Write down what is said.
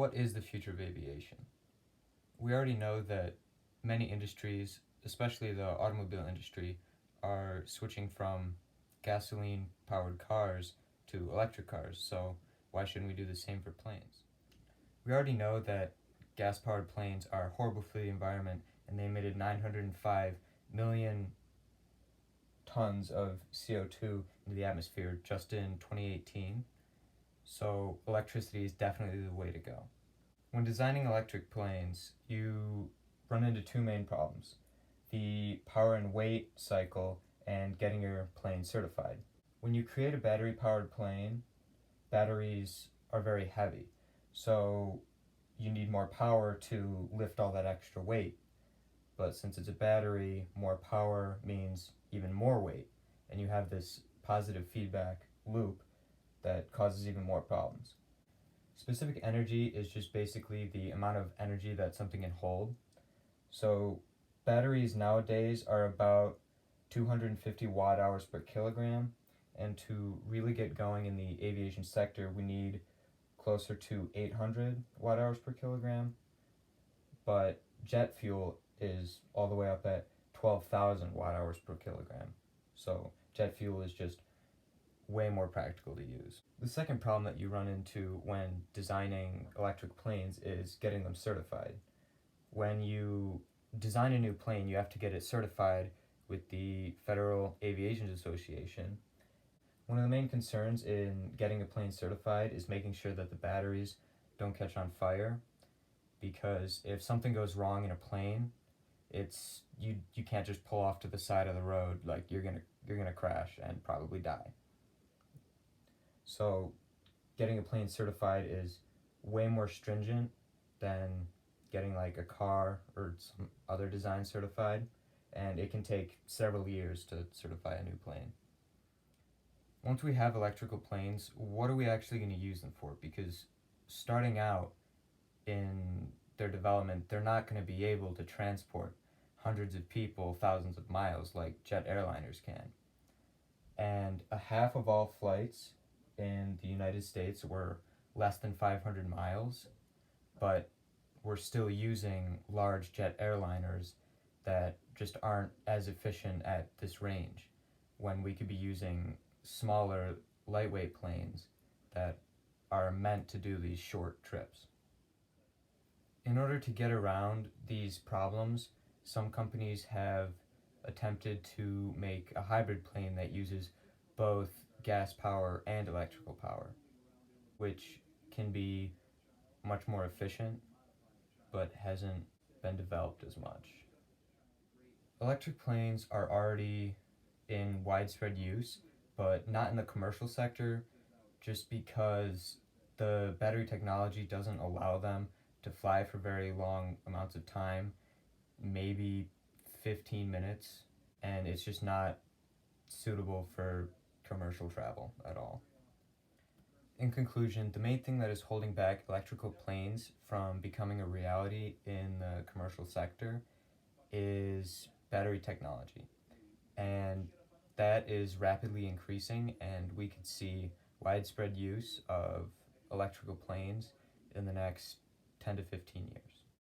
What is the future of aviation? We already know that many industries, especially the automobile industry, are switching from gasoline-powered cars to electric cars, so why shouldn't we do the same for planes? We already know that gas-powered planes are horrible for the environment, and they emitted 905 million tons of CO2 into the atmosphere just in 2018, so electricity is definitely the way to go. When designing electric planes, you run into two main problems: the power and weight cycle and getting your plane certified. When you create a battery-powered plane, batteries are very heavy, so you need more power to lift all that extra weight. But since it's a battery, more power means even more weight, and you have this positive feedback loop that causes even more problems. Specific energy is just basically the amount of energy that something can hold. So batteries nowadays are about 250 watt hours per kilogram, and to really get going in the aviation sector we need closer to 800 watt hours per kilogram, but jet fuel is all the way up at 12,000 watt hours per kilogram. So jet fuel is just way more practical to use. The second problem that you run into when designing electric planes is getting them certified. When you design a new plane, you have to get it certified with the Federal Aviation Association. One of the main concerns in getting a plane certified is making sure that the batteries don't catch on fire, because if something goes wrong in a plane, you can't just pull off to the side of the road. Like, you're gonna crash and probably die. So getting a plane certified is way more stringent than getting like a car or some other design certified, and it can take several years to certify a new plane. Once we have electrical planes, what are we actually going to use them for? Because starting out in their development, they're not going to be able to transport hundreds of people thousands of miles like jet airliners can. And a half of all flights in the United States were less than 500 miles, but we're still using large jet airliners that just aren't as efficient at this range, when we could be using smaller, lightweight planes that are meant to do these short trips. In order to get around these problems, some companies have attempted to make a hybrid plane that uses both gas power and electrical power, which can be much more efficient, but hasn't been developed as much. Electric planes are already in widespread use, but not in the commercial sector, just because the battery technology doesn't allow them to fly for very long amounts of time, maybe 15 minutes, and it's just not suitable for commercial travel at all. In conclusion, the main thing that is holding back electrical planes from becoming a reality in the commercial sector is battery technology, and that is rapidly increasing, and we could see widespread use of electrical planes in the next 10 to 15 years.